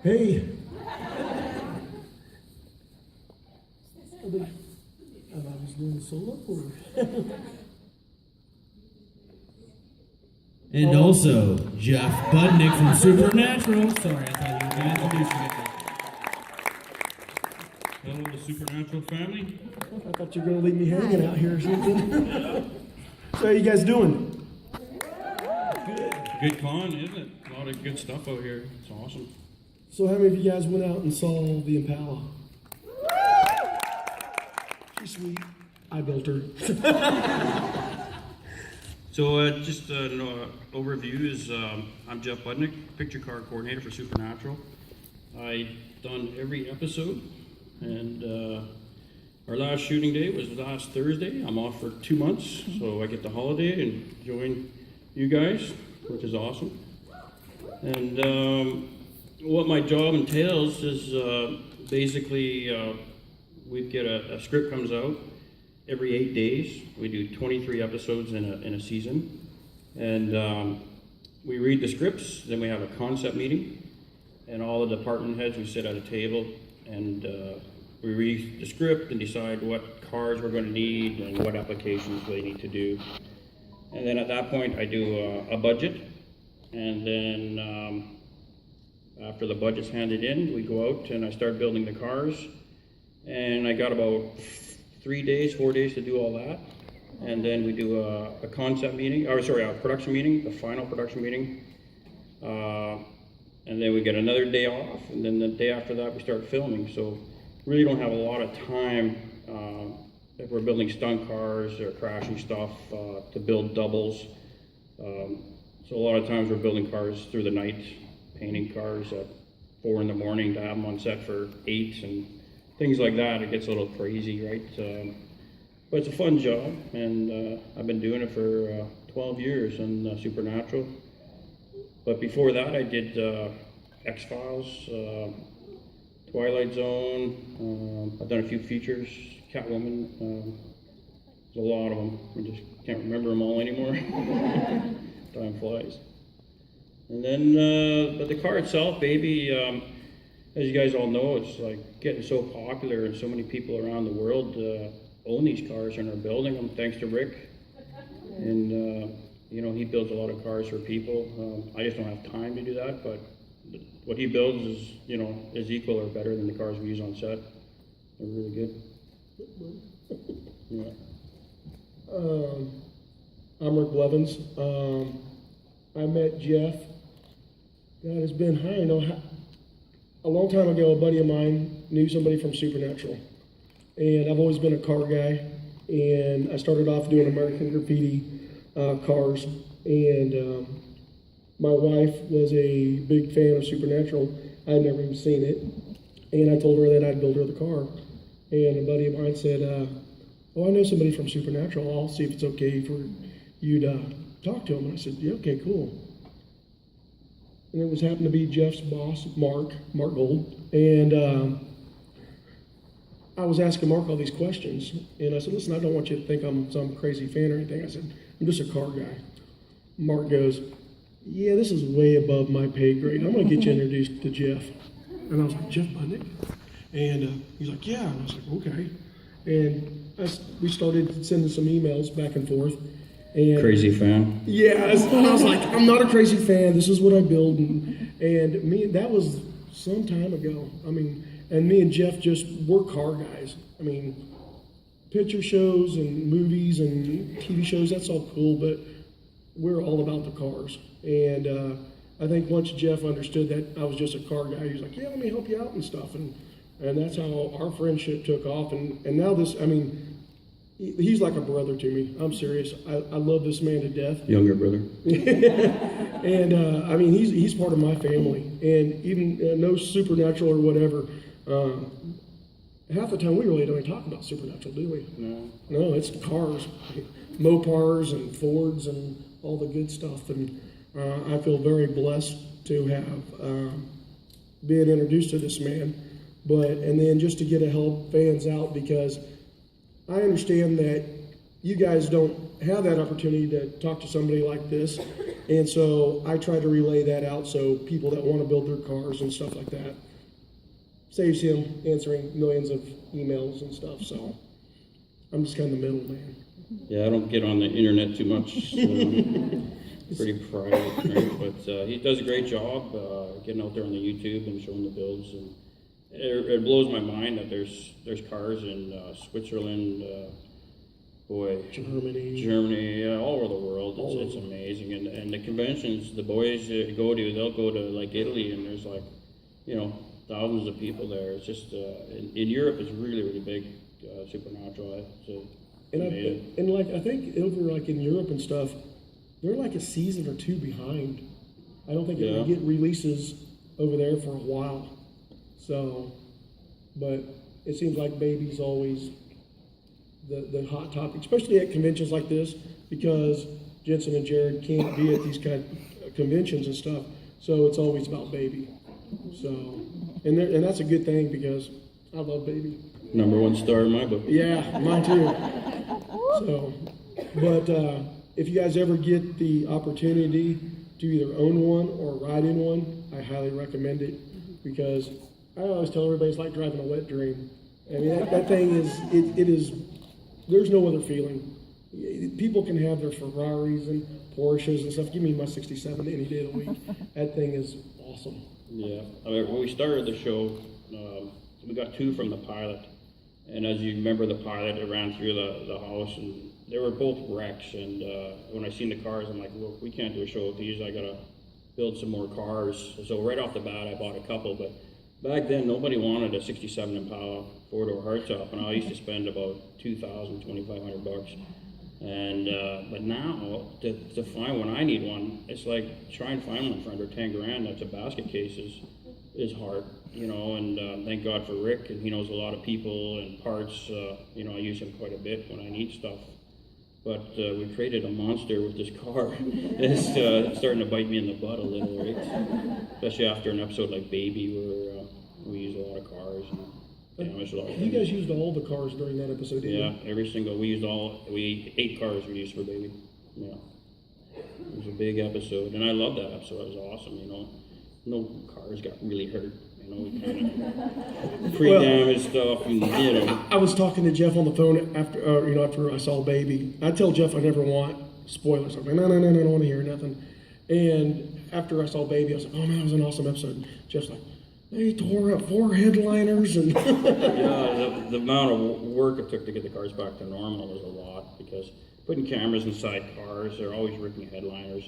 Hey. I was doing solo or... And also, Jeff Budnick from Supernatural. Sorry, I thought you were going to introduce me. Hello, the Supernatural family. I thought you were going to leave me hanging out here or something. So how you guys doing? Good con, isn't it? A lot of good stuff out here. It's awesome. So how many of you guys went out and saw the Impala? She's sweet. I built her. So just an overview is I'm Jeff Budnick, picture car coordinator for Supernatural. I've done every episode, and our last shooting day was last Thursday. I'm off for 2 months, so I get the holiday and join you guys, which is awesome. And what my job entails is basically we get a script comes out every 8 days. We do 23 episodes in a season, and we read the scripts. Then we have a concept meeting, and all the department heads, we sit at a table and we read the script and decide what cars we're going to need and what applications they need to do. And then at that point I do a budget, and then after the budget's handed in, we go out and I start building the cars. And I got about 4 days to do all that. And then we do a concept meeting, a production meeting, the final production meeting. And then we get another day off, and then the day after that we start filming. So really don't have a lot of time if we're building stunt cars or crashing stuff to build doubles. So a lot of times we're building cars through the night, painting cars at 4 in the morning to have them on set for 8 and things like that. It gets a little crazy, right? But it's a fun job, and I've been doing it for 12 years in Supernatural. But before that, I did X-Files, Twilight Zone. I've done a few features, Catwoman. There's a lot of them. I just can't remember them all anymore. Time flies. And then, but the car itself, baby, as you guys all know, it's like getting so popular, and so many people around the world own these cars and are building them, thanks to Rick. And you know, he builds a lot of cars for people. I just don't have time to do that, but what he builds is, you know, is equal or better than the cars we use on set. They're really good. Yeah. I'm Rick Blevins. I met Jeff. God, it's been, I don't know, a long time ago, a buddy of mine knew somebody from Supernatural. And I've always been a car guy. And I started off doing American Graffiti cars. And my wife was a big fan of Supernatural. I'd never even seen it. And I told her that I'd build her the car. And a buddy of mine said, oh, I know somebody from Supernatural. I'll see if it's okay for you to talk to him. And I said, yeah, okay, cool. And it was happened to be Jeff's boss, Mark Gold. And I was asking Mark all these questions. And I said, listen, I don't want you to think I'm some crazy fan or anything. I said, I'm just a car guy. Mark goes, yeah, this is way above my pay grade. I'm going to get you introduced to Jeff. And I was like, Jeff Budnick? And he's like, yeah. And I was like, okay. And we started sending some emails back and forth. And Crazy fan. yeah, I was like, I'm not a crazy fan. This is what I build. And me, that was some time ago. I mean, and me and Jeff we're car guys. I mean, picture shows and movies and TV shows, that's all cool, but we're all about the cars. And I think once Jeff understood that I was just a car guy, he was like, yeah, let me help you out and stuff. And that's how our friendship took off. And now this, I mean, he's like a brother to me. I'm serious. I love this man to death. Younger brother. And I mean, he's part of my family. And even no Supernatural or whatever, half the time we really don't talk about Supernatural, do we? No, it's cars, Mopars and Fords and all the good stuff. And I feel very blessed to have been introduced to this man. And then just to get to help fans out, because I understand that you guys don't have that opportunity to talk to somebody like this. And so I try to relay that out so people that want to build their cars and stuff like that, saves him answering millions of emails and stuff. So I'm just kind of the middleman. Yeah, I don't get on the internet too much. Pretty private, right? But he does a great job getting out there on the YouTube and showing the builds. And it blows my mind that there's cars in Switzerland, Germany, all over the world. It's amazing. And the conventions the boys go to, they'll go to like Italy, and there's like, thousands of people there. It's just in Europe, it's really, really big. Supernatural. I think over like in Europe and stuff, they're like a season or two behind. I don't think they get releases over there for a while. So, but it seems like Baby's always the hot topic, especially at conventions like this, because Jensen and Jared can't be at these kind of conventions and stuff. So it's always about Baby. So, and that's a good thing because I love Baby. #1 star in my book. Yeah, mine too. So, but if you guys ever get the opportunity to either own one or ride in one, I highly recommend it, because I always tell everybody it's like driving a wet dream. I mean, that thing is, it is, there's no other feeling. People can have their Ferraris and Porsches and stuff. Give me my 67 any day of the week. That thing is awesome. Yeah, I mean, when we started the show, we got 2 from the pilot. And as you remember, the pilot, it ran through the house, and they were both wrecks. And when I seen the cars, I'm like, look, we can't do a show with these. I gotta build some more cars. So right off the bat, I bought a couple. But back then, nobody wanted a 67 Impala 4-door hardtop, and I used to spend about $2,000, $2,500. And but now to find one, I need one. It's like trying to find one for under 10 grand. That's a basket case is hard. And thank God for Rick, and he knows a lot of people and parts. I use him quite a bit when I need stuff. But we created a monster with this car. It's starting to bite me in the butt a little, right? Especially after an episode like Baby, where we use a lot of cars and damage a lot of things. You guys used all the cars during that episode, didn't you? Yeah, every single. We used 8 cars we used for Baby. Yeah, it was a big episode, and I loved that episode. It was awesome. No cars got really hurt. We kind of pre-damaged stuff, and I was talking to Jeff on the phone after I saw Baby. I tell Jeff I never want spoilers. I'm like, no, I don't want to hear nothing. And after I saw Baby, I was like, oh man, that was an awesome episode. And Jeff's like, they tore up 4 headliners and yeah, the amount of work it took to get the cars back to normal was a lot, because putting cameras inside cars, they're always ripping headliners,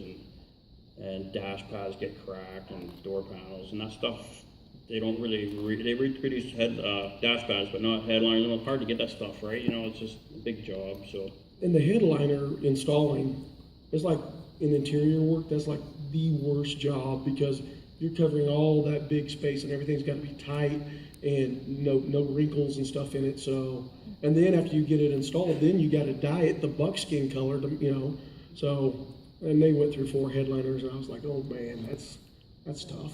and dash pads get cracked, and door panels and that stuff. They don't really they reproduce dash pads, but not headliners. It's hard to get that stuff right. It's just a big job. So. And the headliner installing is like in interior work. That's like the worst job, because you're covering all that big space, and everything's got to be tight and no wrinkles and stuff in it. So, and then after you get it installed, then you got to dye it the buckskin color. So, and they went through 4 headliners, and I was like, oh man, that's tough.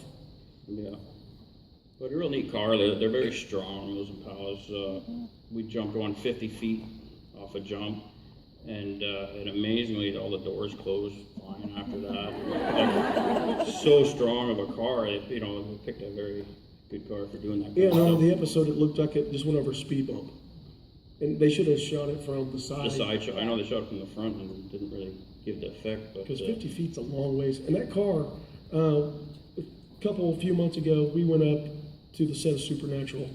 Yeah. But a real neat car. They're very strong, those Impalas. We jumped 150 feet off a jump, and amazingly, all the doors closed fine after that. Like, so strong of a car. We picked a very good car for doing that. Yeah, no, the episode, it looked like it just went over a speed bump. And they should have shot it from the side. The side shot. I know they shot it from the front and didn't really give the effect. Because 50 feet's a long ways. And that car, a few months ago, we went up to the set of Supernatural,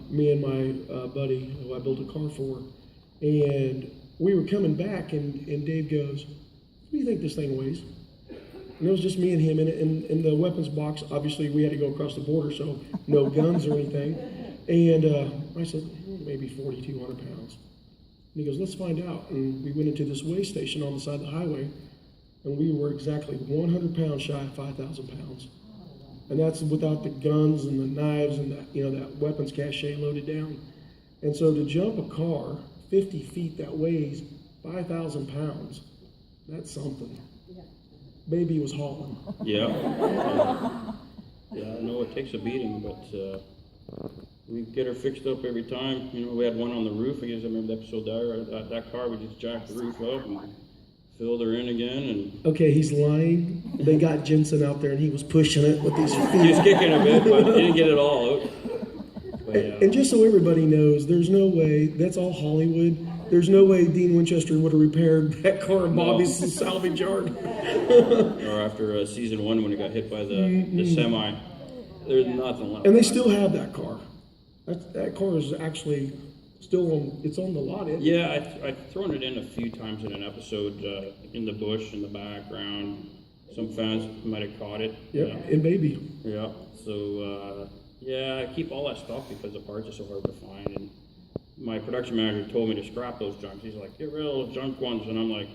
me and my buddy who I built a car for, and we were coming back, and Dave goes, what do you think this thing weighs? And it was just me and him in it, and in the weapons box, obviously we had to go across the border, so no guns or anything, and I said, maybe 4,200 pounds. And he goes, let's find out. And we went into this weigh station on the side of the highway, and we were exactly 100 pounds shy of 5,000 pounds. And that's without the guns and the knives and that weapons cache loaded down. And so to jump a car 50 feet that weighs 5,000 pounds, that's something. Yeah. Baby was hauling. Yeah. Yeah, I know it takes a beating, but we get her fixed up every time. You know, we had one on the roof. I guess I remember the episode there. That car, we just jacked the roof up and filled her in again. And Okay, he's lying. They got Jensen out there and he was pushing it with his he feet. was kicking a bit, but he didn't get it all out. But, And just so everybody knows, there's no way, that's all Hollywood. There's no way Dean Winchester would have repaired that car in Bobby's salvage yard. or after season 1 when he got hit by the semi, there's nothing left. And they still have that car. That car is actually still on, it's on the lot. Yeah, I've thrown it in a few times in an episode, in the bush, in the background. Some fans might have caught it. Yep, and baby. Yeah, so, yeah, I keep all that stuff because the parts are so hard to find. And my production manager told me to scrap those junks. He's like, get rid of those junk ones. And I'm like,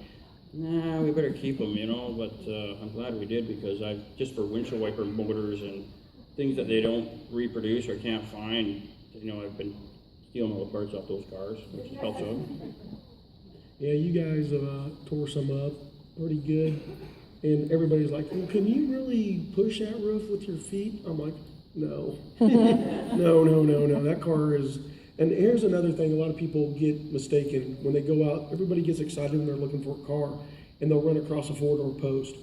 nah, we better keep them, you know. But I'm glad we did because just for windshield wiper motors and things that they don't reproduce or can't find, you know, I've been stealing all the parts off those cars, which helps out. Yeah, you guys tore some up pretty good. And everybody's like, well, can you really push that roof with your feet? I'm like, no. No. That car is... And here's another thing, a lot of people get mistaken. When they go out, everybody gets excited when they're looking for a car, and they'll run across a four-door post.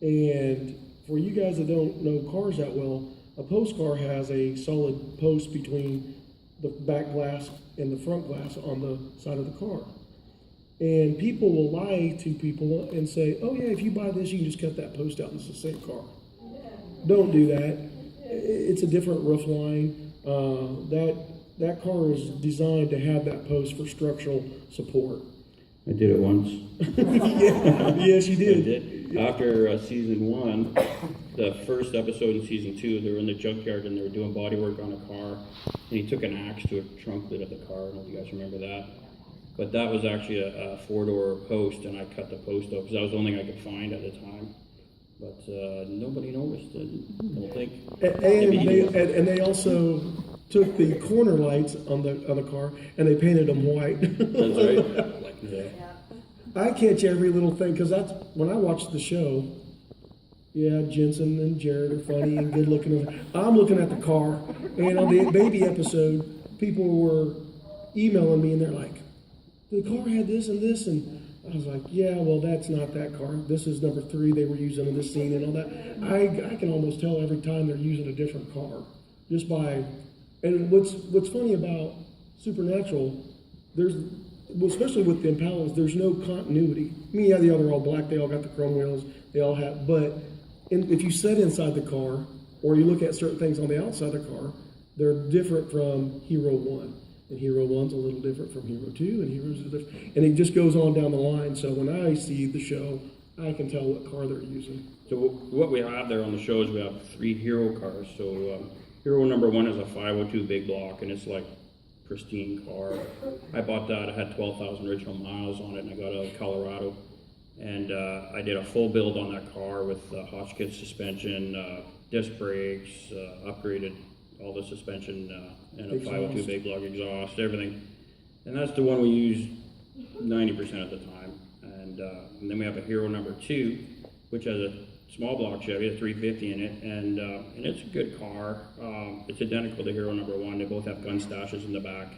And for you guys that don't know cars that well, a post car has a solid post between the back glass and the front glass on the side of the car. And people will lie to people and say, oh yeah, if you buy this, you can just cut that post out and it's the same car. Don't do that. It's a different roof line. That car is designed to have that post for structural support. I did it once. Yeah, yes, you did. I did. After season 1, the first episode in season 2, they were in the junkyard and they were doing body work on a car. And he took an axe to a trunk lid of the car. I don't know if you guys remember that. But that was actually a 4-door post, and I cut the post out because that was the only thing I could find at the time. But nobody noticed it, I don't think. And they also took the corner lights on the car and they painted them white. That's right. Like, yeah. I catch every little thing because that's when I watch the show. Yeah, Jensen and Jared are funny and good looking. I'm looking at the car, and on the baby episode, people were emailing me and they're like, the car had this and this, and I was like, yeah, well, that's not that car. This is number 3 they were using in this scene and all that. I can almost tell every time they're using a different car, just by. And what's funny about Supernatural, especially with the Impalas, there's no continuity. I mean, yeah, they're all black. They all got the chrome wheels. They all have, but if you sit inside the car or you look at certain things on the outside of the car, they're different from Hero 1. And Hero 1's a little different from Hero 2, and Hero's different. And it just goes on down the line. So when I see the show, I can tell what car they're using. So what we have there on the show is we have 3 Hero cars. So Hero number 1 is a 502 big block, and it's like pristine car. I bought that. It had 12,000 original miles on it, and I got it out of Colorado. And I did a full build on that car with Hotchkiss suspension, disc brakes, upgraded all the suspension, and a 502 big block exhaust, everything. And that's the one we use 90% of the time. And then we have a Hero number 2, which has a small block Chevy, a 350 in it, and it's a good car. It's identical to Hero number 1. They both have gun stashes in the back.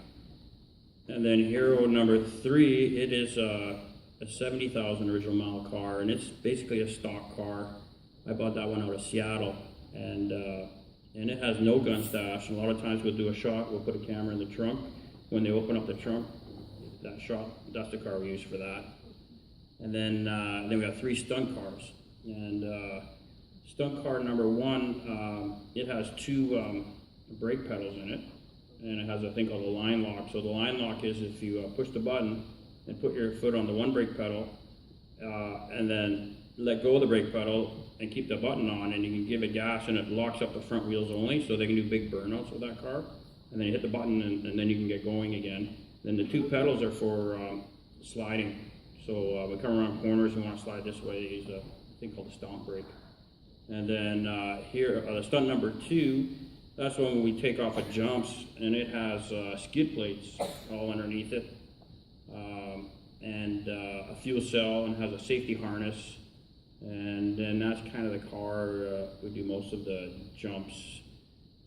And then Hero number 3, it is a 70,000 original mile car, and it's basically a stock car. I bought that one out of Seattle, and it has no gun stash. And a lot of times we'll do a shot, we'll put a camera in the trunk. When they open up the trunk, that shot, that's the car we use for that. And then we have 3 stunt cars. And stunt car number 1, it has 2 brake pedals in it, and it has a thing called a line lock. So the line lock is if you push the button and put your foot on the one brake pedal, and then let go of the brake pedal and keep the button on, and you can give it gas, and it locks up the front wheels only, so they can do big burnouts with that car. And then you hit the button, and then you can get going again. Then the 2 pedals are for sliding. So we come around corners, we want to slide this way, they use a thing called a stomp brake. And then here, the stunt number 2, that's when we take off at jumps, and it has skid plates all underneath it, and a fuel cell, and has a safety harness. And then that's kind of the car we do most of the jumps.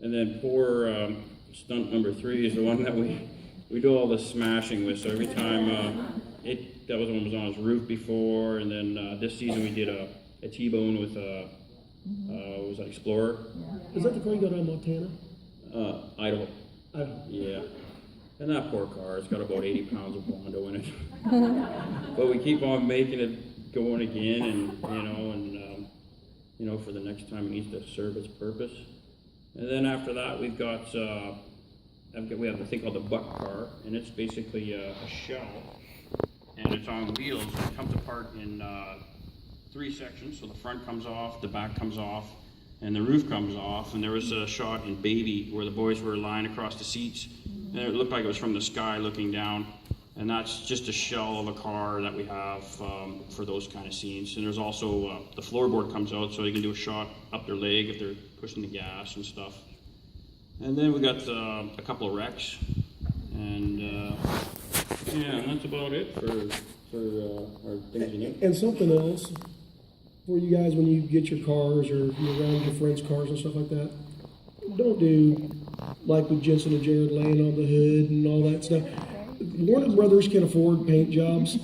And then poor stunt number 3 is the one that we do all the smashing with. So every time that was one was on his roof before, and then this season we did a T-bone with what was that, Explorer? Is that the car you got out of Montana? Idaho. Idaho. Yeah. And that poor car, it's got about 80 pounds of Bondo in it. But we keep on making it going again, and for the next time it needs to serve its purpose. And then after that, we have the thing called the buck car, and it's basically a shell, and it's on wheels. It comes apart in 3 sections. So the front comes off, the back comes off, and the roof comes off. And there was a shot in Baby where the boys were lying across the seats, and it looked like it was from the sky looking down. And that's just a shell of a car that we have for those kind of scenes. And there's also the floorboard comes out, so you can do a shot up their leg if they're pushing the gas and stuff. And then we got a couple of wrecks, and and that's about it for our things you need. And something else for you guys when you get your cars or you're around your friends' cars and stuff like that, don't do like with Jensen and Jared laying on the hood and all that stuff. Warner Brothers can afford paint jobs.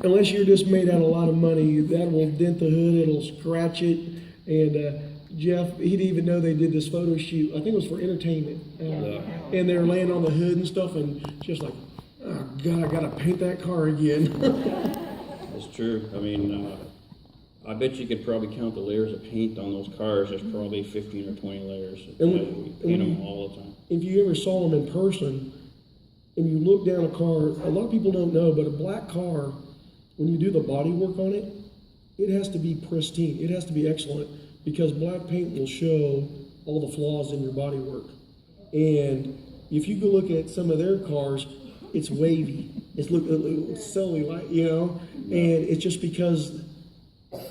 Unless you're just made out a lot of money, that will dent the hood, it'll scratch it. And Jeff, he didn't even know they did this photo shoot. I think it was for entertainment. And they're laying on the hood and stuff, and just like, oh God, I gotta paint that car again. That's true. I mean, I bet you could probably count the layers of paint on those cars. There's probably 15 or 20 layers. We paint them all the time. If you ever saw them in person, and you look down a car, a lot of people don't know, but a black car, when you do the body work on it, it has to be pristine. It has to be excellent, because black paint will show all the flaws in your body work. And if you go look at some of their cars, it's wavy. It's silly, like, and it's just because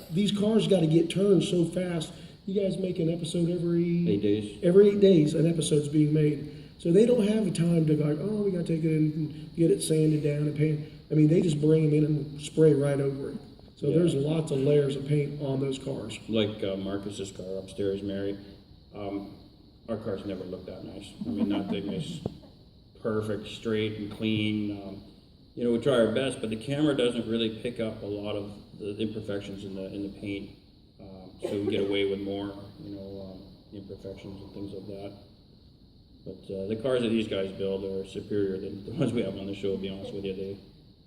these cars got to get turned so fast. You guys make an episode every 8 days. Every 8 days, an episode's being made. So they don't have the time to go, oh, we got to take it in and get it sanded down and paint. I mean, they just bring them in and spray right over it. So there's lots of layers of paint on those cars. Like Marcus's car upstairs, Mary. Our cars never look that nice. I mean, that thing is perfect, straight and clean. We try our best, but the camera doesn't really pick up a lot of the imperfections in the paint. So we get away with more, imperfections and things like that. But the cars that these guys build are superior than the ones we have on the show, to be honest with you.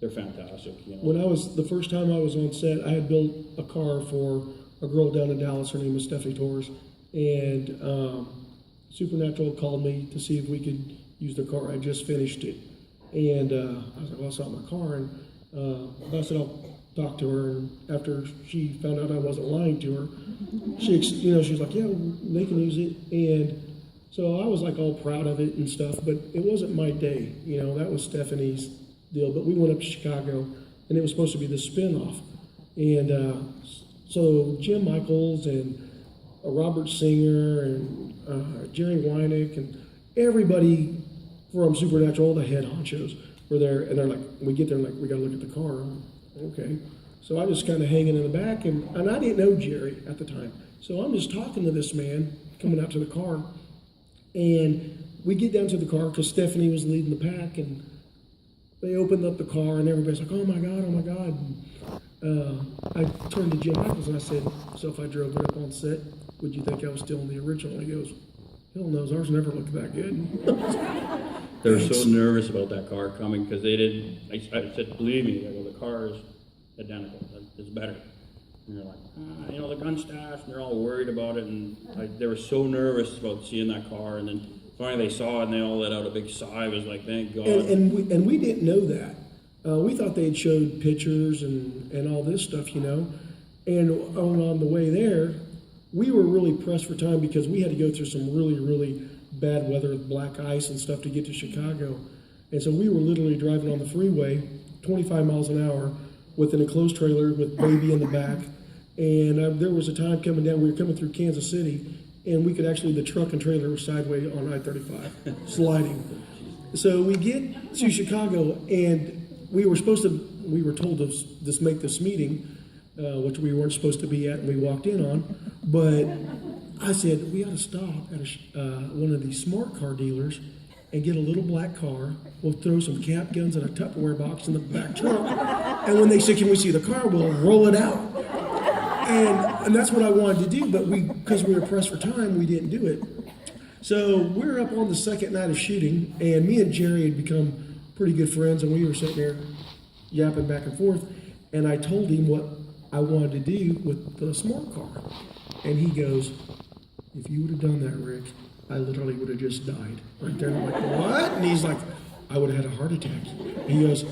They're fantastic. When the first time I was on set, I had built a car for a girl down in Dallas. Her name was Stephanie Torres. And Supernatural called me to see if we could use the car. I just finished it. And I was like, well, it's not my car. And I said, I'll talk to her. And after she found out I wasn't lying to her, she was like, yeah, they can use it. And so I was like all proud of it and stuff, but it wasn't my day. That was Stephanie's deal. But we went up to Chicago, and it was supposed to be the spinoff. And so Jim Michaels and Robert Singer and Jerry Wynick and everybody from Supernatural, the head honchos, were there. And they're like, we get there and like, we got to look at the car. Okay. So I just kind of hanging in the back, and I didn't know Jerry at the time. So I'm just talking to this man coming out to the car. And we get down to the car because Stephanie was leading the pack, and they opened up the car, and everybody's like, oh my God. And, I turned to Jim Michaels and I said, so if I drove it up on set, would you think I was still in the original? He goes, hell knows, ours never looked that good. They were so nervous about that car coming because they didn't. I said, believe me, the car is identical. It's better. And they're like, the gun stash, and they're all worried about it, and they were so nervous about seeing that car, and then finally they saw it, and they all let out a big sigh. It was like, thank God. And we didn't know that. We thought they had showed pictures and all this stuff, And on the way there, we were really pressed for time because we had to go through some really, really bad weather with black ice and stuff to get to Chicago. And so we were literally driving on the freeway, 25 miles an hour, with an enclosed trailer with baby in the back. And there was a time coming down, we were coming through Kansas City, and we could actually, the truck and trailer were sideways on I-35, sliding. So we get to Chicago, and we were told to make this meeting, which we weren't supposed to be at, and we walked in on. But I said, we ought to stop at one of these smart car dealers and get a little black car. We'll throw some cap guns in a Tupperware box in the back trunk. And when they say, can we see the car, we'll roll it out. And that's what I wanted to do, but because we were pressed for time, we didn't do it. So we're up on the second night of shooting, and me and Jerry had become pretty good friends, and we were sitting there yapping back and forth, and I told him what I wanted to do with the smart car. And he goes, if you would have done that, Rick, I literally would have just died right there. And I'm like, what? And he's like, I would have had a heart attack. And he goes,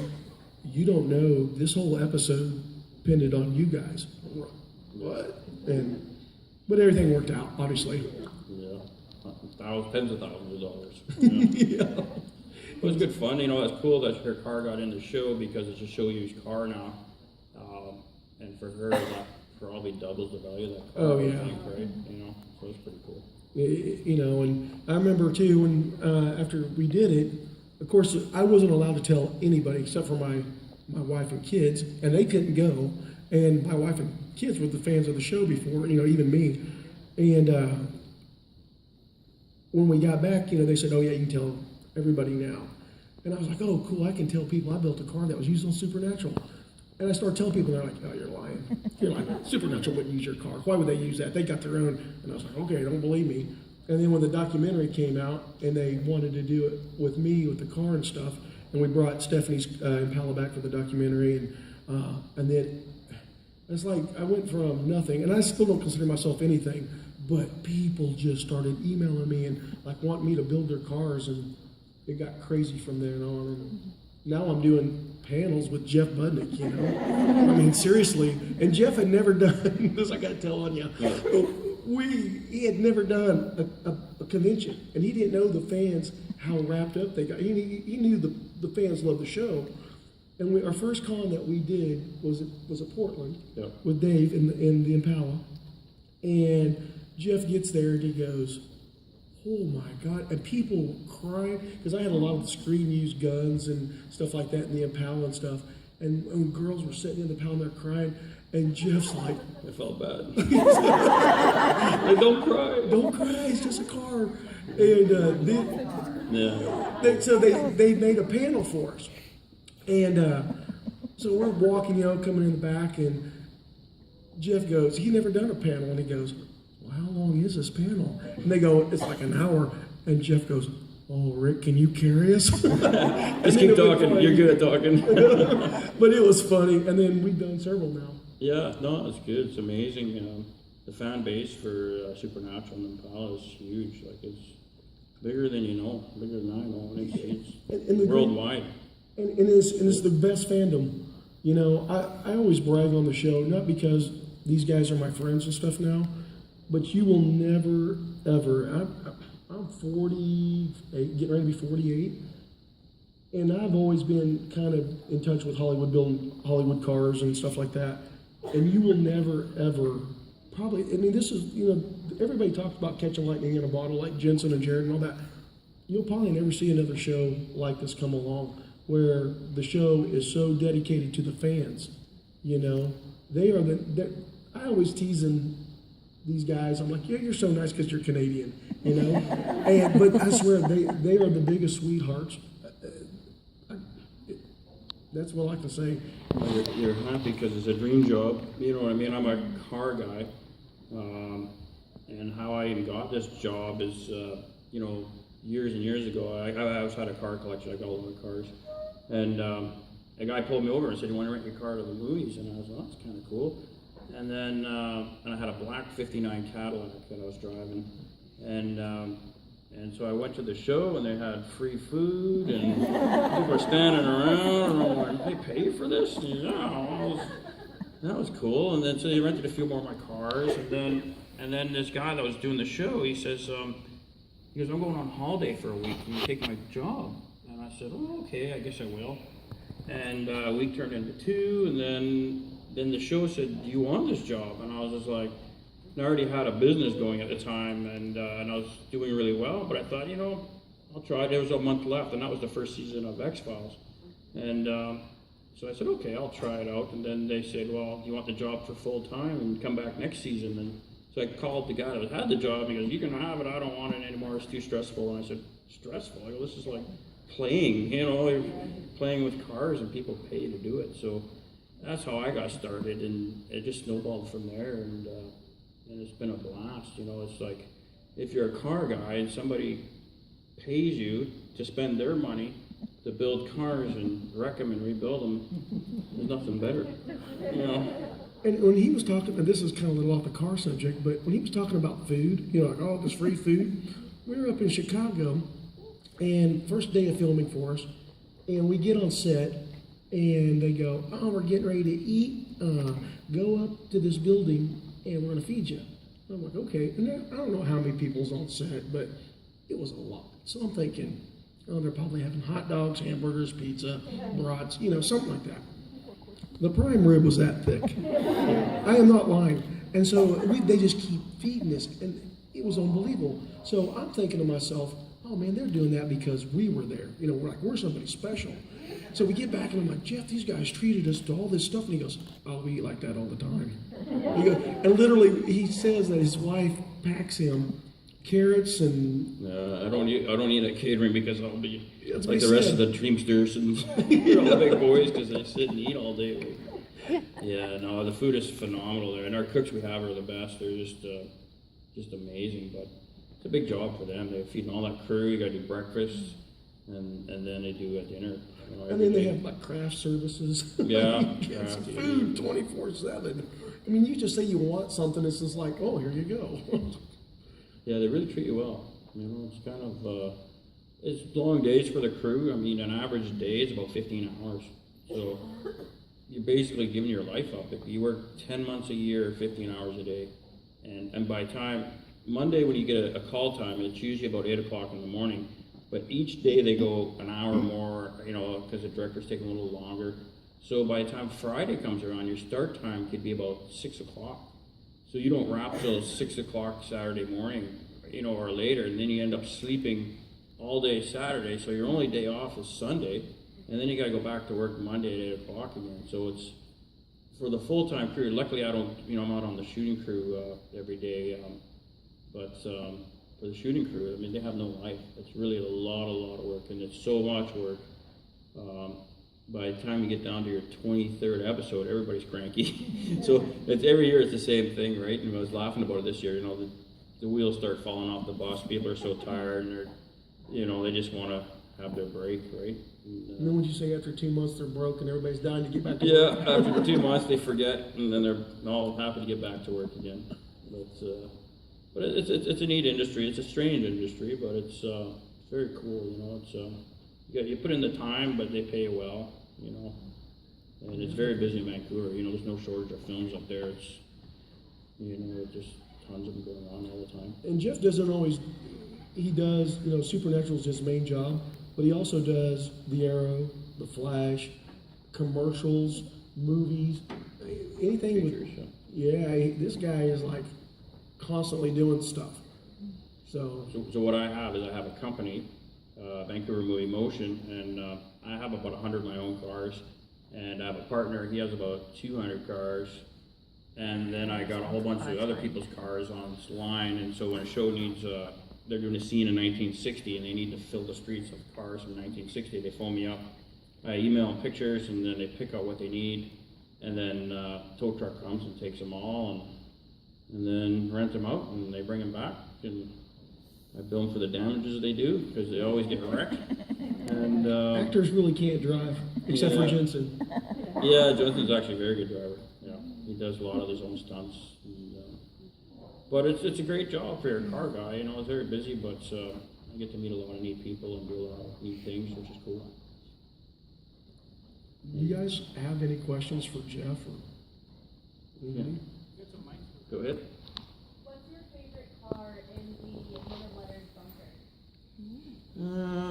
you don't know, this whole episode depended on you guys. What? But everything worked out, obviously. Yeah, tens of thousands of dollars. Yeah. It was good fun. It's cool that her car got in the show because it's a show used car now. And for her, that probably doubles the value of that car. Oh, yeah. I think, right? So it's pretty cool. And I remember too when after we did it, of course I wasn't allowed to tell anybody except for my wife and kids, and they couldn't go. And my wife and kids were the fans of the show before, even me. And when we got back, they said, oh yeah, you can tell everybody now. And I was like, oh cool, I can tell people I built a car that was used on Supernatural. And I started telling people, and they're like, oh, you're lying. You're lying. Supernatural wouldn't use your car. Why would they use that? They got their own. And I was like, okay, don't believe me. And then when the documentary came out, and they wanted to do it with me, with the car and stuff, and we brought Stephanie's Impala back for the documentary, and then it's like I went from nothing, and I still don't consider myself anything, but people just started emailing me and like wanting me to build their cars, and it got crazy from there on. And now I'm doing panels with Jeff Budnick, I mean, seriously. And Jeff had never done this, I got to tell on you. He had never done a convention, and he didn't know the fans, how wrapped up they got. He knew the fans loved the show. And our first con that we did was at Portland with Dave in the Impala. And Jeff gets there and he goes, oh my God. And people crying, because I had a lot of the screen used guns and stuff like that in the Impala and stuff. And girls were sitting in the Impala and they're crying. And Jeff's like, I felt bad. Hey, don't cry. Don't cry, it's just a car. And so they made a panel for us. And so we're walking, coming in the back, and Jeff goes, he never done a panel, and he goes, well, how long is this panel? And they go, it's like an hour. And Jeff goes, oh, Rick, can you carry us? Just keep talking. You're good at talking. But it was funny, and then we've done several now. Yeah, no, it's good. It's amazing. The fan base for Supernatural and Impala is huge. Like, it's bigger than you know, bigger than I know. It's worldwide. And it's the best fandom. I always brag on the show, not because these guys are my friends and stuff now, but you will never, ever, I'm 48, getting ready to be 48, and I've always been kind of in touch with Hollywood, building Hollywood cars and stuff like that, and you will never, ever, probably, this is, everybody talks about catching lightning in a bottle, like Jensen and Jared and all that. You'll probably never see another show like this come along, where the show is so dedicated to the fans. They are I always teasing these guys. I'm like, yeah, you're so nice because you're Canadian, but I swear they are the biggest sweethearts. That's what I like to say. You're happy because it's a dream job. You know what I mean? I'm a car guy, and how I even got this job is, years and years ago, I always had a car collection. I got a lot of cars. And a guy pulled me over and said, you want to rent your car to the movies? And I was like, oh, that's kind of cool. And then and I had a black 59 Cadillac that I was driving. And so I went to the show, and they had free food, and people were standing around, and I'm like, they pay for this? And yeah, that was cool. And then so they rented a few more of my cars. And then this guy that was doing the show, he says, I'm going on holiday for a week. Can you take my job? And I said, oh, okay, I guess I will. And a week turned into 2, and then the show said, do you want this job? And I was just like, I already had a business going at the time, and I was doing really well, but I thought, I'll try it. There was a month left, and that was the first season of X-Files. And so I said, okay, I'll try it out. And then they said, well, do you want the job for full time and come back next season? So I called the guy that had the job, and he goes, "You can have it, I don't want it anymore, it's too stressful." And I said, "Stressful?" I go, "This is like playing, you know, you're playing with cars and people pay to do it." So that's how I got started, and it just snowballed from there, and it's been a blast, you know. It's like, if you're a car guy and somebody pays you to spend their money to build cars and wreck them and rebuild them, there's nothing better, you know. And when he was talking, and this is kind of a little off the car subject, but when he was talking about food, you know, like, oh, this free food, we were up in Chicago, and first day of filming for us, and we get on set, and they go, "Oh, we're getting ready to eat, go up to this building, and we're going to feed you." I'm like, okay, and I don't know how many people's on set, but it was a lot. So I'm thinking, oh, they're probably having hot dogs, hamburgers, pizza, brats, you know, something like that. The prime rib was that thick. I am not lying. And so they just keep feeding us, and it was unbelievable. So I'm thinking to myself, oh man, they're doing that because we were there. You know, we're somebody special. So we get back, and I'm like, "Jeff, these guys treated us to all this stuff." And he goes, "Oh, we eat like that all the time." He goes, and literally, he says that his wife packs him carrots and... I don't eat at catering because I'll be That's like what the he rest said. of the Dreamsters and all the big boys, because they sit and eat all day. Yeah, no, the food is phenomenal there, and our cooks we have are the best. They're just amazing. But it's a big job for them. They're feeding all that crew. You got to do breakfast, and then they do a dinner. You know, And then they day. have like craft services. Yeah, You get some food 24/7. I mean, you just say you want something, it's just like, oh, here you go. Yeah, they really treat you well. You know, it's kind of, it's long days for the crew. I mean, an average day is about 15 hours. So you're basically giving your life up. You work 10 months a year, 15 hours a day. And by time, Monday when you get a call time, it's usually about 8 o'clock in the morning. But each day they go an hour more, you know, because the director's taking a little longer. So by the time Friday comes around, your start time could be about 6 o'clock. So you don't wrap till 6 o'clock Saturday morning, you know, or later, and then you end up sleeping all day Saturday. So your only day off is Sunday, and then you got to go back to work Monday at 8 o'clock again. So it's for the full-time crew. Luckily, I'm not on the shooting crew every day, but for the shooting crew, I mean, they have no life. It's really a lot of work, and it's so much work. By the time you get down to your 23rd episode, everybody's cranky. So it's every year it's the same thing, right? And I was laughing about it this year. You know, the wheels start falling off the bus. People are so tired, and they just want to have their break, right? And then would you say after 2 months they're broke and everybody's dying to get back to work? Yeah, after 2 months they forget, and then they're all happy to get back to work again. But it's a neat industry. It's a strange industry, but it's very cool. You know, it's you put in the time, but they pay you well. You know, and it's very busy in Vancouver. You know, there's no shortage of films up there. It's just tons of them going on all the time. And Jeff doesn't always, he does, you know, Supernatural is his main job, but he also does The Arrow, The Flash, commercials, movies, anything with, this guy is like constantly doing stuff. So what I have is I have a company, Vancouver Movie Motion, and I have about 100 of my own cars, and I have a partner, he has about 200 cars, and then I got a whole bunch of other people's cars on this line, and so when a show needs, they're doing a scene in 1960 and they need to fill the streets of cars from 1960, they phone me up, I email them pictures, and then they pick out what they need, and then tow truck comes and takes them all, and then rent them out, and they bring them back, and I bill them for the damages they do, because they always get wrecked. And actors really can't drive, except for Jensen. Yeah, Jensen's actually a very good driver. Yeah, he does a lot of his own stunts. And, but it's a great job for a car guy. You know, it's very busy, but I get to meet a lot of neat people and do a lot of neat things, which is cool. You guys have any questions for Jeff or anybody? Go ahead. What's your favorite car in the Middle Letters bunker?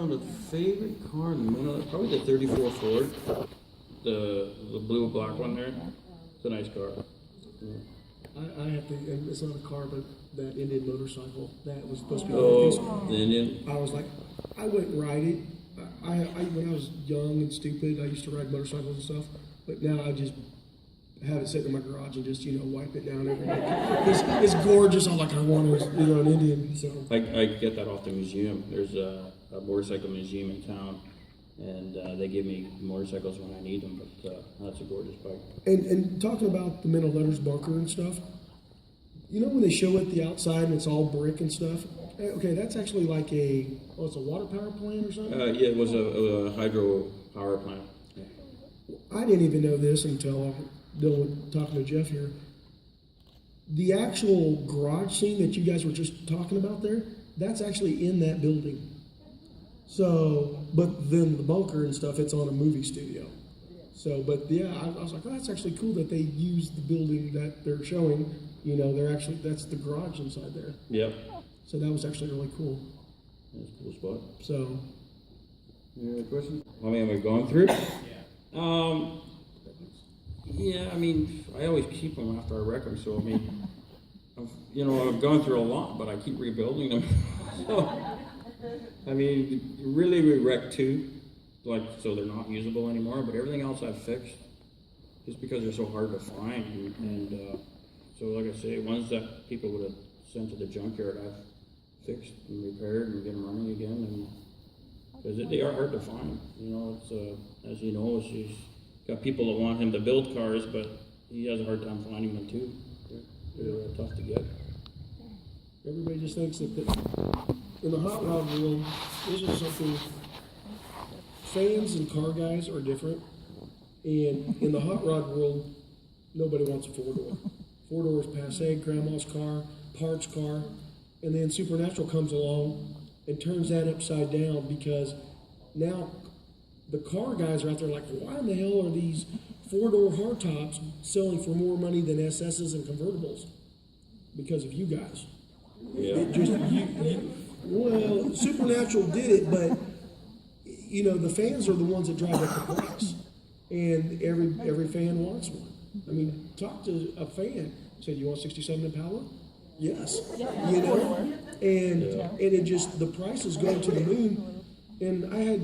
The favorite car in the middle, probably the 34 Ford, the blue black one there. It's a nice car. Yeah. I have to, and it's not a car, but that Indian motorcycle, that was supposed to be The Indian. I was like, I wouldn't ride it. I when I was young and stupid, I used to ride motorcycles and stuff, but now have it sitting in my garage and just, wipe it down every day. It's gorgeous. I'm like, I want to, an Indian. So I get that off the museum. There's a motorcycle museum in town, and they give me motorcycles when I need them, but that's a gorgeous bike. And talking about the Middle Letters bunker and stuff, when they show it the outside and it's all brick and stuff, okay, that's actually like it's a water power plant or something? Yeah, it was a hydro power plant. Yeah. I didn't even know this until talking to Jeff here. The actual garage scene that you guys were just talking about there, that's actually in that building. So, but then the bunker and stuff, it's on a movie studio. So, but yeah, I was like, that's actually cool that they used the building that they're showing. That's the garage inside there. Yep. So that was actually really cool. That's a cool spot. So. Any other questions? Am I going through? Yeah. I always keep them after I wreck them. So I've gone through a lot, but I keep rebuilding them. So, really we wrecked 2, so they're not usable anymore. But everything else I've fixed, just because they're so hard to find. And so, like I say, ones that people would have sent to the junkyard, I've fixed and repaired and get them running again. And because they are hard to find. It's as he knows, he's got people that want him to build cars, but he has a hard time finding them too. They're tough to get. Everybody just thinks that in the hot rod world, this is something. Fans and car guys are different, and in the hot rod world, nobody wants a 4-door. 4-door is passe, grandma's car, parts car, and then Supernatural comes along and turns that upside down because now the car guys are out there like, why in the hell are these 4-door hardtops selling for more money than SSs and convertibles? Because of you guys. Yeah. It just, well, Supernatural did it, but the fans are the ones that drive up the price, and every fan wants one. Talk to a fan. Say, you want 67 Impala? Yes. And it just, the prices go to the moon. And I had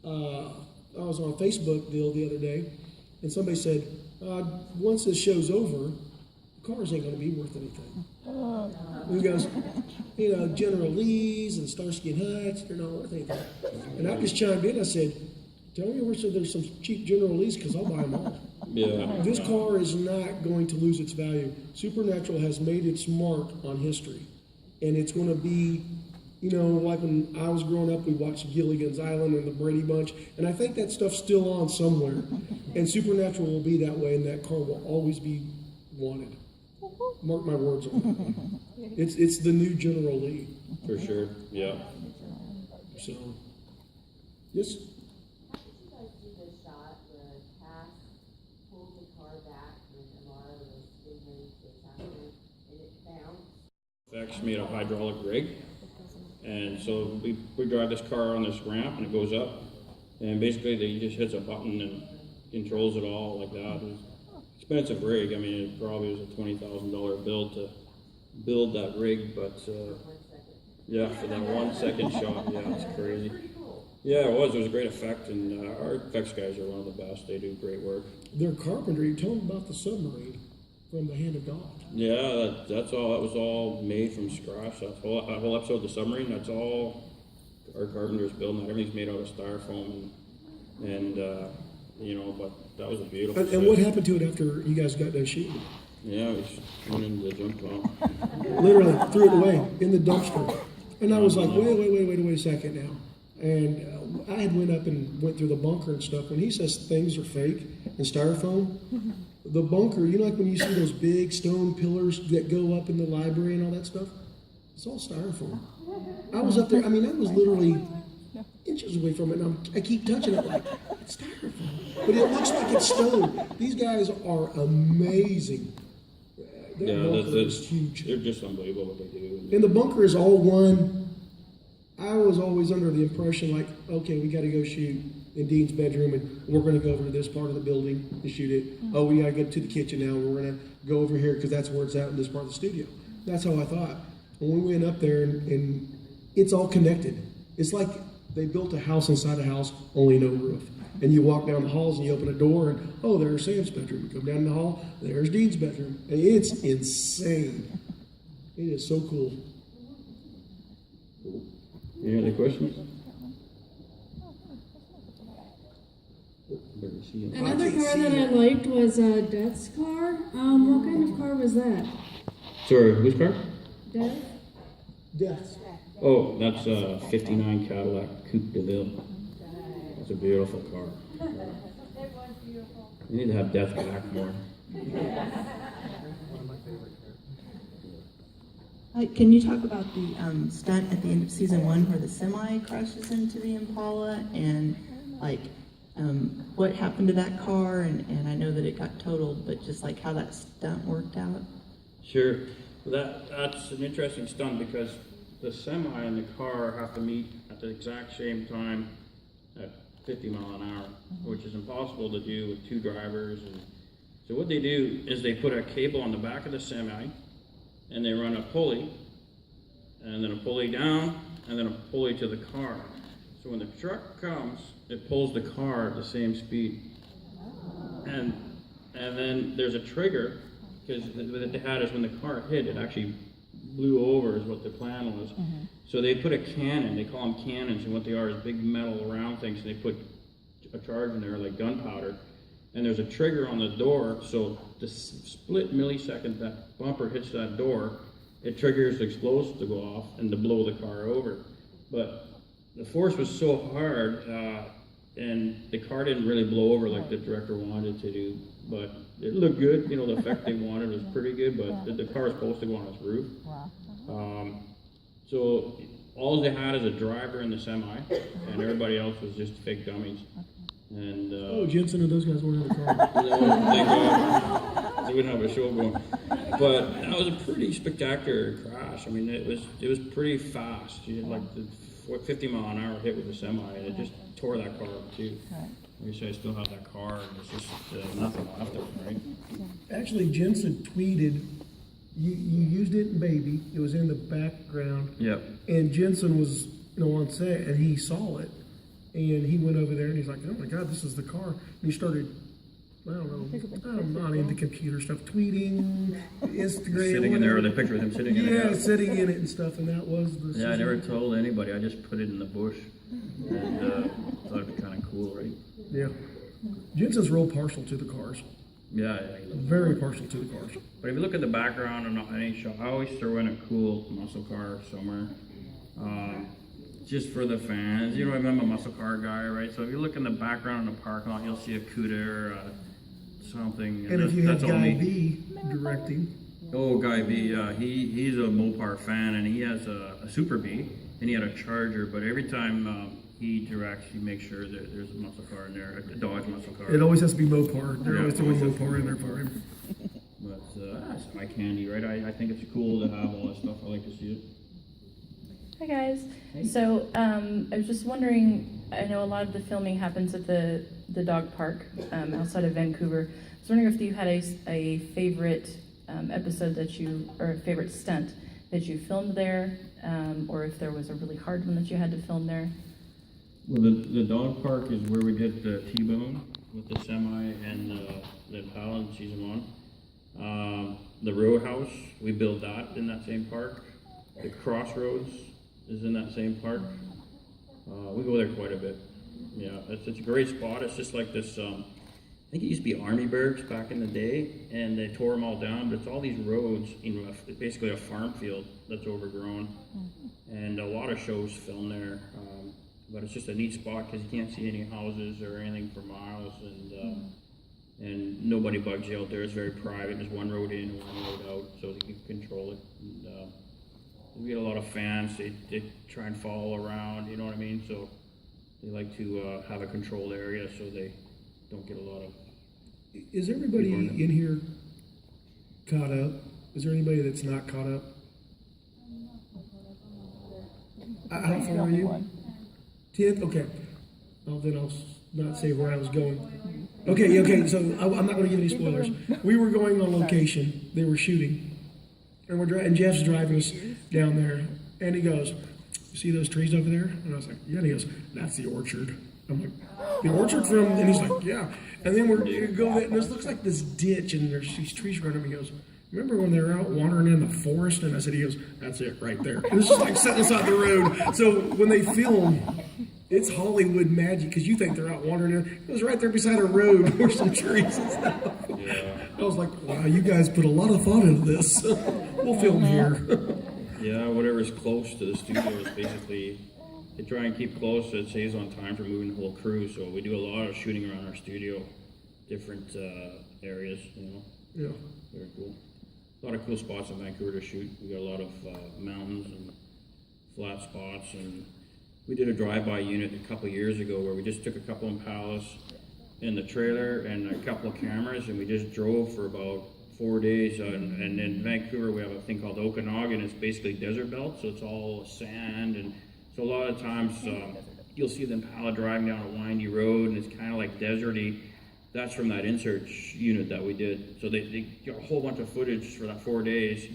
I was on Facebook the other day, and somebody said, once this show's over, cars ain't going to be worth anything. He goes, General Lee's and Starsky and Hutch, they're not worth anything. And I just chimed in, I said, tell me where there's some cheap General Lee's because I'll buy them all. Yeah. This car is not going to lose its value. Supernatural has made its mark on history. And it's going to be, like when I was growing up, we watched Gilligan's Island and the Brady Bunch. And I think that stuff's still on somewhere. And Supernatural will be that way, and that car will always be wanted. Mark my words on that. It's the new General Lee. For sure, yeah. So, yes? How did you guys do the shot where Cass pulled the car back when Amara was getting ready to attack her and it bounced? Effects made a hydraulic rig, and so we drive this car on this ramp and it goes up, and basically he just hits a button and controls it all like that. Expensive rig. It probably was a $20,000 build to build that rig, but yeah, for that 1 second shot, yeah, it's crazy. Yeah, it was a great effect, and our effects guys are one of the best. They do great work. Their carpentry, tell them about the submarine from the hand of God. Yeah, that was all made from scratch. That whole episode, the submarine, that's all our carpenters building. Everything's made out of styrofoam, and but that was a beautiful. And what happened to it after you guys got done shooting? Yeah, we just went into the junk pile. Literally threw it away in the dumpster. And I was like, wait a second now. And I had went up and went through the bunker and stuff. When he says things are fake and styrofoam, the bunker, like when you see those big stone pillars that go up in the library and all that stuff, it's all styrofoam. I was up there, I was literally inches away from it, and I keep touching it like, it's styrofoam. But it looks like it's stone. These guys are amazing. That bunker is huge. They're just unbelievable what they do. And the bunker is all one. I was always under the impression like, okay, we got to go shoot in Dean's bedroom, and we're going to go over to this part of the building and shoot it. Oh, we got to get to the kitchen now, and we're going to go over here because that's where it's at in this part of the studio. That's how I thought. When we went up there, and it's all connected. It's like they built a house inside a house, only no roof. And you walk down the halls and you open a door and, oh, there's Sam's bedroom. You come down the hall, there's Dean's bedroom. And it's insane. It is so cool. Any other questions? Another car that I liked was Death's car. What kind of car was that? Sorry, whose car? Death? Deaths. Oh, that's a 59 Cadillac Coupe de Ville. It's a beautiful car. It was beautiful. You need to have Death back more. Can you talk about the stunt at the end of season 1 where the semi crashes into the Impala and what happened to that car? And I know that it got totaled, but just like how that stunt worked out. Sure. That's an interesting stunt because the semi and the car have to meet at the exact same time at 50 mile an hour, which is impossible to do with two drivers. And so what they do is they put a cable on the back of the semi and they run a pulley and then a pulley down and then a pulley to the car. So when the truck comes, it pulls the car at the same speed. And then there's a trigger, because what they had is when the car hit, it actually blew over is what the plan was. So they put a cannon, they call them cannons, and what they are is big metal round things, and they put a charge in there like gunpowder. And there's a trigger on the door, so the split millisecond that bumper hits that door, it triggers the explosive to go off and to blow the car over. But the force was so hard, and the car didn't really blow over like the director wanted to do, but it looked good. You know, the effect they wanted was pretty good, but the car was supposed to go on its roof. So all they had is a driver in the semi, and everybody else was just fake dummies. And Oh, Jensen and those guys weren't in the car. thank God, they wouldn't have a show going. But that was a pretty spectacular crash. I mean, it was pretty fast. You had like the 50 mile an hour hit with the semi, and it just tore that car up too. I wish I still had that car, and it's just nothing left of it, right? Actually, Jensen tweeted, you used it in Baby. It was in the background. Yep. And Jensen was, on set, and he saw it. And he went over there, and he's like, oh my God, this is the car. And he started, I don't know, I'm not into computer stuff, tweeting, Instagram. Sitting in there with a picture of him sitting in it. Yeah, sitting in it and stuff, and that was the Yeah, I never told anybody. I just put it in the bush, and thought it'd be kind of cool, right? Yeah. Jensen's real partial to the cars. Yeah. Very partial to the cars. But if you look at the background on any show, I always throw in a cool muscle car somewhere, just for the fans. You know, I'm a muscle car guy, right? So if you look in the background in the parking lot, you'll see a Cuda or something. And if you had that's all Guy me. B directing. Oh, Guy B, he's a Mopar fan, and he has a Super B, and he had a Charger. But every time he directs, he makes sure that there's a muscle car in there, a Dodge muscle car. It always has to be Mopar. They're always throwing Mopar in there for him. But that's my candy, right? I think it's cool to have all that stuff. I like to see it. Hi guys. So I was just wondering, I know a lot of the filming happens at the dog park outside of Vancouver. I was wondering if you had a favorite episode or a favorite stunt that you filmed there, or if there was a really hard one that you had to film there. Well, the dog park is where we did the T-bone with the semi and the Impala in season 1. The Roadhouse, we built that in that same park. The Crossroads is in that same park. We go there quite a bit. Yeah, it's a great spot. It's just like this, I think it used to be army barracks back in the day, and they tore them all down, but it's all these roads, basically a farm field that's overgrown. And a lot of shows film there, but it's just a neat spot because you can't see any houses or anything for miles, and nobody bugs you out there. It's very private. There's one road in and one road out, so you can control it. And, we get a lot of fans. They try and follow around, you know what I mean? So they like to have a controlled area so they don't get a lot of... Is everybody in here caught up? Is there anybody that's not caught up? How far are you? 10th? Okay. Well, then I'll not say where I was going. Okay, so I'm not going to give any spoilers. We were going on location. They were shooting. And Jeff's driving us down there. And he goes, you see those trees over there? And I was like, yeah. And he goes, that's the orchard. I'm like, the orchard from, and he's like, yeah. And then we're gonna go there, and this looks like this ditch, and there's these trees running. He goes, remember when they were out wandering in the forest? And I said, he goes, that's it right there. And it's just like sitting aside the road. So when they film, it's Hollywood magic, because you think they're out wandering in. It was right there beside a road where some trees and stuff. Yeah. I was like, wow, you guys put a lot of thought into this. We'll film here. Yeah, whatever's close to the studio is basically, they try and keep close so it saves on time for moving the whole crew. So we do a lot of shooting around our studio, different areas, you know. Yeah. Very cool. A lot of cool spots in Vancouver to shoot. We got a lot of mountains and flat spots, and we did a drive-by unit a couple years ago where we just took a couple Impalas in the trailer and a couple of cameras, and we just drove for about 4 days. And in Vancouver, we have a thing called Okanagan. It's basically desert belt, so it's all sand, and so a lot of times you'll see the Impala driving down a windy road, and it's kind of like deserty. That's from that insert unit that we did. So they got a whole bunch of footage for that 4 days,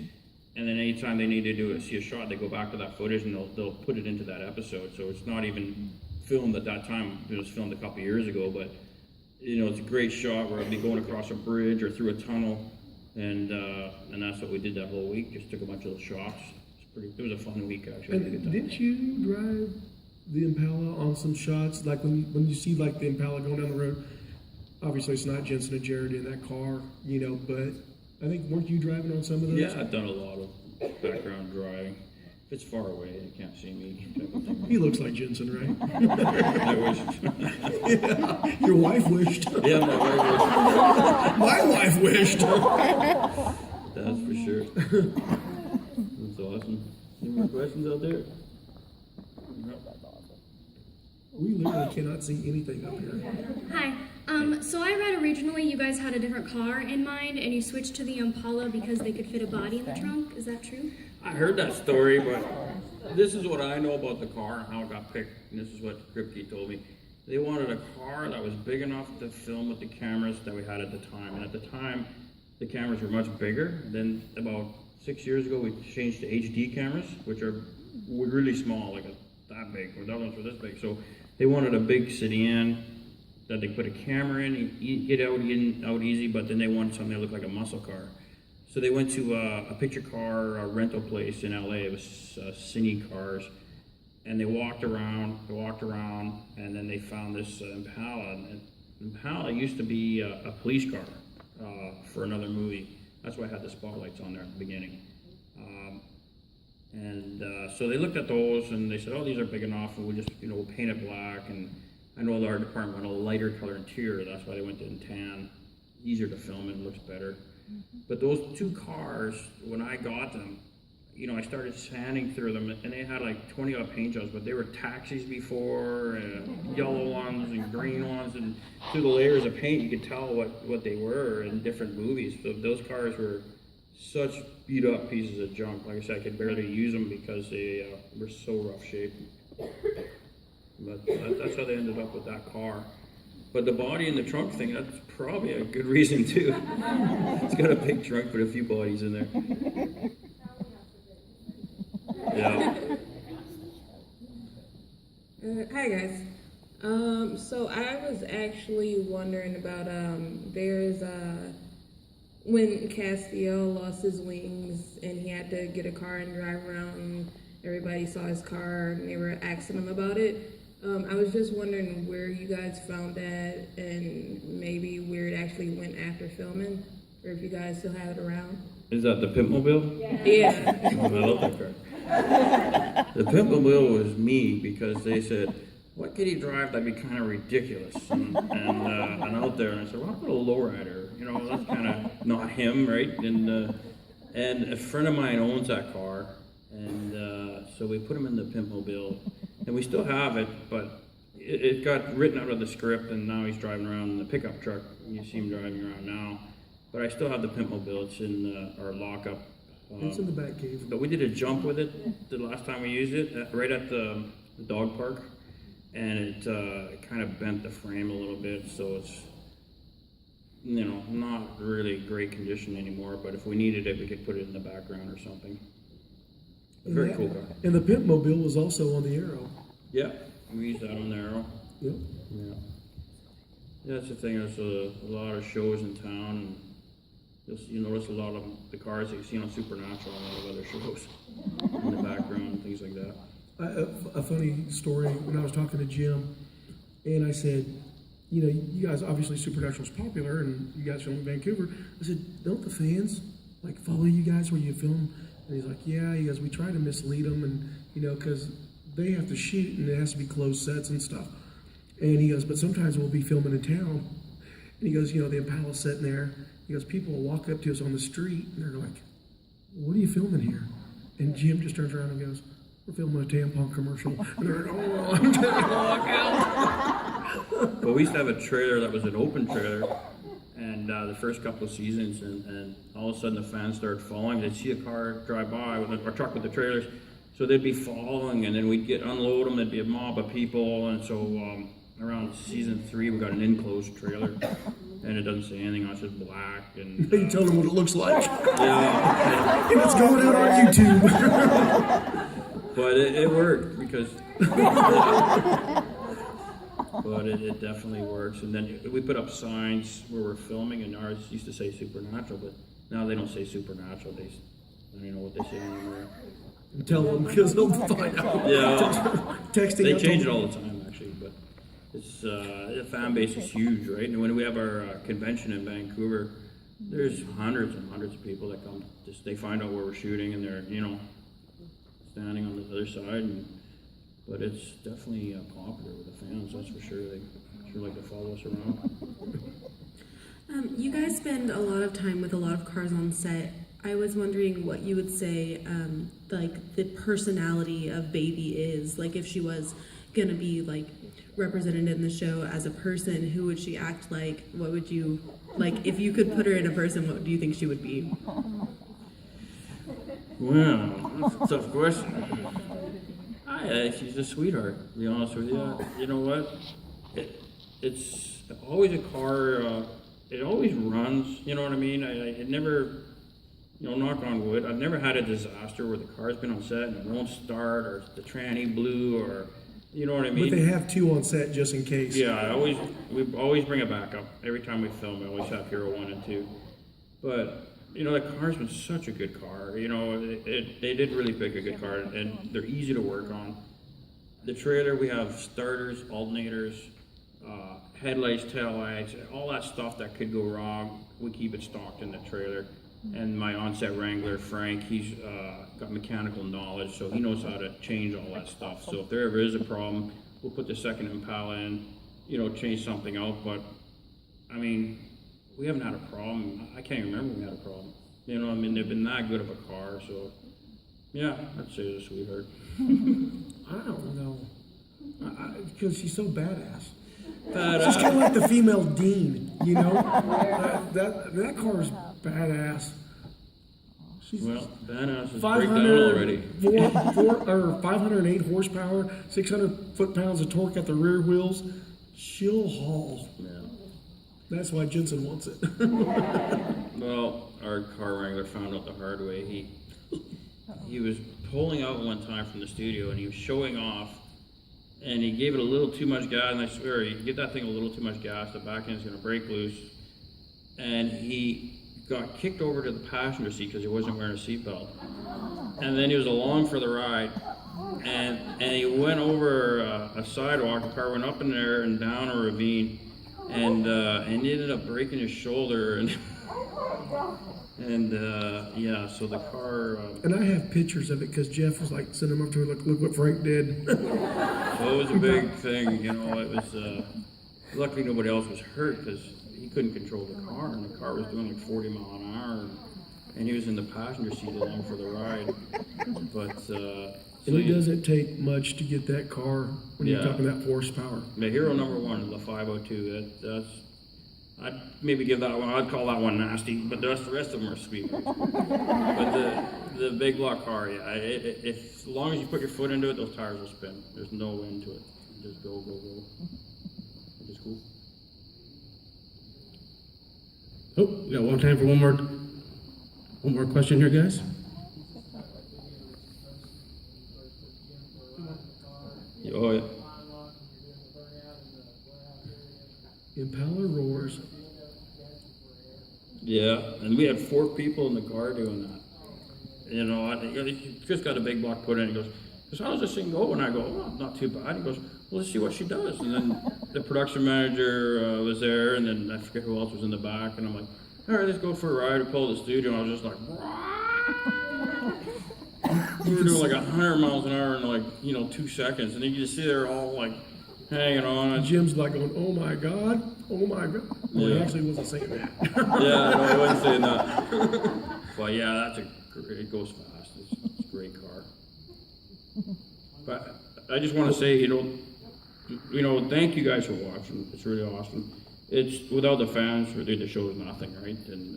and then anytime they need to see a shot, they go back to that footage and they'll put it into that episode. So it's not even filmed at that time. It was filmed a couple years ago, but you know, it's a great shot where I'd be going across a bridge or through a tunnel, and that's what we did that whole week. Just took a bunch of those shots. It was a fun week, actually. And didn't you drive the Impala on some shots? Like when you see like the Impala going down the road, obviously it's not Jensen and Jared in that car, you know, but I think, weren't you driving on some of those? Yeah, I've done a lot of background driving. If it's far away, you can't see me. He looks like Jensen, right? I wish. Yeah, your wife wished. Yeah, my wife My wife wished. That's for sure. That's awesome. Any more questions out there? We literally cannot see anything up here. Hi. So I read originally you guys had a different car in mind and you switched to the Impala because they could fit a body in the trunk. Is that true? I heard that story, but this is what I know about the car and how it got picked, and this is what Kripke told me. They wanted a car that was big enough to film with the cameras that we had at the time, and at the time, the cameras were much bigger. Then about 6 years ago, we changed to HD cameras, which are really small, like that big, or the other ones were this big. So they wanted a big sedan that they put a camera in, get out easy, but then they wanted something that looked like a muscle car. So they went to a picture car rental place in LA. It was Cine Cars, and they walked around, and then they found this Impala. And Impala used to be a police car for another movie. That's why I had the spotlights on there at the beginning. So they looked at those and they said, "Oh, these are big enough, and we'll just, we'll paint it black." And I know our department wanted a lighter color interior. That's why they went to tan. Easier to film it looks better. But those two cars, when I got them, I started sanding through them, and they had like 20 odd paint jobs, but they were taxis before, and yellow ones and green ones, and through the layers of paint, you could tell what they were in different movies. So those cars were such beat up pieces of junk. Like I said, I could barely use them because they were so rough shape. But that's how they ended up with that car. But the body and the trunk thing, that's probably a good reason too. It's got a big trunk with a few bodies in there. Yeah. Hi guys. So I was actually wondering about there's when Castiel lost his wings and he had to get a car and drive around, and everybody saw his car and they were asking him about it. I was just wondering where you guys found that and maybe where it actually went after filming, or if you guys still have it around. Is that the Pimpmobile? Yeah. Oh, I love that car. The Pimpmobile was me because they said, "What could he drive? That'd be kind of ridiculous." And out there, and I said, "Well, how about a lowrider? That's kind of not him, right?" And a friend of mine owns that car, and so we put him in the Pimpmobile. And we still have it, but it got written out of the script, and now he's driving around in the pickup truck. You see him driving around now. But I still have the Pimpmobile. It's in our lockup. It's in the back cave. But we did a jump with it the last time we used it, right at the dog park. And it kind of bent the frame a little bit, so it's, not really great condition anymore. But if we needed it, we could put it in the background or something. A very cool car. And the Pimpmobile was also on the Arrow. Yeah, we used that on the Arrow. Yep. Yeah. That's the thing, there's a lot of shows in town, and you notice a lot of the cars that you see on Supernatural and a lot of other shows in the background and things like that. A funny story, when I was talking to Jim, and I said, you know, you guys, obviously Supernatural's popular, and you guys film in Vancouver. I said, don't the fans, like, follow you guys where you film? And he's like, yeah, he goes, we try to mislead them, and, you know, because they have to shoot, and it has to be closed sets and stuff. And he goes, but sometimes we'll be filming in town. And he goes, you know, the Impala's sitting there. He goes, people will walk up to us on the street, and they're like, what are you filming here? And Jim just turns around and goes, we're filming a tampon commercial. And they're like, oh, I'm gonna walk out. But we used to have a trailer that was an open trailer, and the first couple of seasons, and all of a sudden the fans started following. They'd see a car drive by with a truck with the trailers, so they'd be following, and then we'd unload them. There'd be a mob of people, and so around season 3, we got an enclosed trailer, and it doesn't say anything on it, it's just black. And You tell them what it looks like. yeah, And it's going out on YouTube. but it worked because. But it definitely works. And then we put up signs where we're filming, and ours used to say Supernatural, but now they don't say Supernatural. I don't even know what they say anymore. Tell them, because they'll find out. Yeah, Texting. they out change to it all the time, actually. But it's the fan base is huge, right? And when we have our convention in Vancouver, there's hundreds and hundreds of people that come. Just they find out where we're shooting, and they're standing on the other side. But it's definitely popular with the fans, that's for sure. They sure like to follow us around. You guys spend a lot of time with a lot of cars on set. I was wondering what you would say, like, the personality of Baby is. Like, if she was gonna be, like, represented in the show as a person, who would she act like? What would you, like, if you could put her in a person, what do you think she would be? Well, that's a tough question. She's a sweetheart, to be honest with you. You know what? It's always a car, it always runs, you know what I mean? It never, knock on wood, I've never had a disaster where the car's been on set and it won't start, or the tranny blew, or, you know what I mean? But they have 2 on set just in case. Yeah, we always bring a backup. Every time we film, we always have Hero 1 and 2. But, the car's been such a good car. They did really pick a good car, and they're easy to work on. The trailer, we have starters, alternators, headlights, taillights, all that stuff that could go wrong. We keep it stocked in the trailer. And my on-set wrangler, Frank, he's got mechanical knowledge, so he knows how to change all that stuff. So if there ever is a problem, we'll put the second Impala in, change something out. But, we haven't had a problem. I can't even remember when we had a problem. They've been that good of a car, so yeah, I'd say it's a sweetheart. I don't know. Because she's so badass. She's kind of like the female Dean, that car is badass. She's badass is breakdown already. 508 horsepower, 600 foot-pounds of torque at the rear wheels. She'll haul. Yeah. That's why Jensen wants it. Well, our car wrangler found out the hard way. He was pulling out one time from the studio, and he was showing off, and he gave it a little too much gas, and I swear, you give that thing a little too much gas, the back end's gonna break loose, and he got kicked over to the passenger seat because he wasn't wearing a seatbelt. And then he was along for the ride, and he went over a sidewalk. The car went up in there and down a ravine, and he ended up breaking his shoulder, and so the car. And I have pictures of it because Jeff was like, send them up to me, look what Frank did. So it was a big thing, It was. Luckily, nobody else was hurt because he couldn't control the car, and the car was doing like 40 miles an hour, and he was in the passenger seat along for the ride. But and it doesn't take much to get that car when you're talking that horsepower. The hero number 1 is the 502. That's I'd maybe give that one. I'd call that one nasty, but the rest of them are sweet. But the big block car, if as long as you put your foot into it, those tires will spin. There's no end to it. Just go. Which is cool. Oh, we got one time for one more question here, guys. Oh, yeah. Yeah, and we had 4 people in the car doing that. You know, he just got a big block put in. He goes, how does this thing go? And I go, oh, not too bad. He goes, well, let's see what she does. And then the production manager was there, and then I forget who else was in the back. And I'm like, all right, let's go for a ride. We pulled the studio, and I was just like, we were doing like 100 miles an hour in like, 2 seconds. And then you just see they're all like hanging on. And Jim's like going, oh my God. Well, he actually wasn't saying that. Yeah, no, I wasn't saying that. But yeah, it goes fast. It's a great car. But I just want to say, thank you guys for watching. It's really awesome. It's without the fans, really, the show is nothing, right? And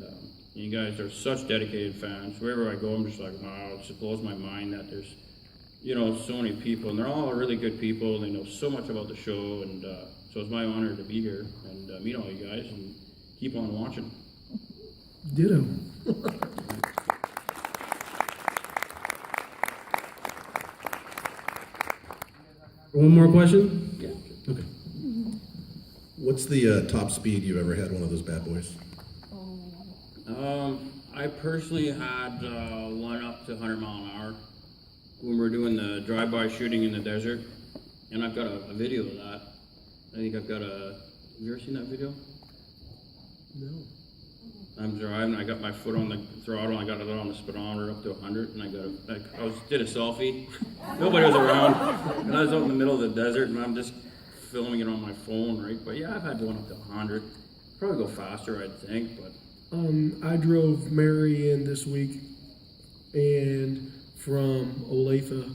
you guys are such dedicated fans. Wherever I go, I'm just like, wow, it just blows my mind that there's, so many people, and they're all really good people. They know so much about the show, and so it's my honor to be here and meet all you guys and keep on watching. Ditto. One more question? Yeah. Okay. What's the top speed you've ever had one of those bad boys? I personally had one up to 100 mile an hour when we were doing the drive-by shooting in the desert, and I've got a video of that. I think I've got have you ever seen that video? No. I'm driving, I got my foot on the throttle, I got it on the speedometer up to 100, and I did a selfie. Nobody was around, and I was out in the middle of the desert, and I'm just filming it on my phone, right? But yeah, I've had one up to 100. Probably go faster, I'd think, but. I drove Mary in this week, and from Olathe,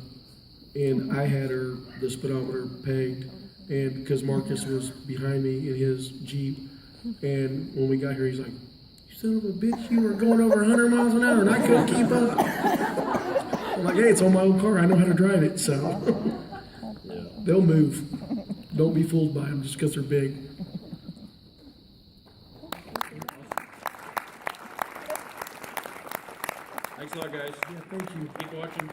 and I had the speedometer pegged, and because Marcus was behind me in his Jeep, and when we got here, he's like, "You son of a bitch, you were going over 100 miles an hour, and I couldn't keep up." I'm like, "Hey, it's on my old car. I know how to drive it, so they'll move. Don't be fooled by them just because they're big." Thanks a lot, guys. Yeah, thank you. Keep watching.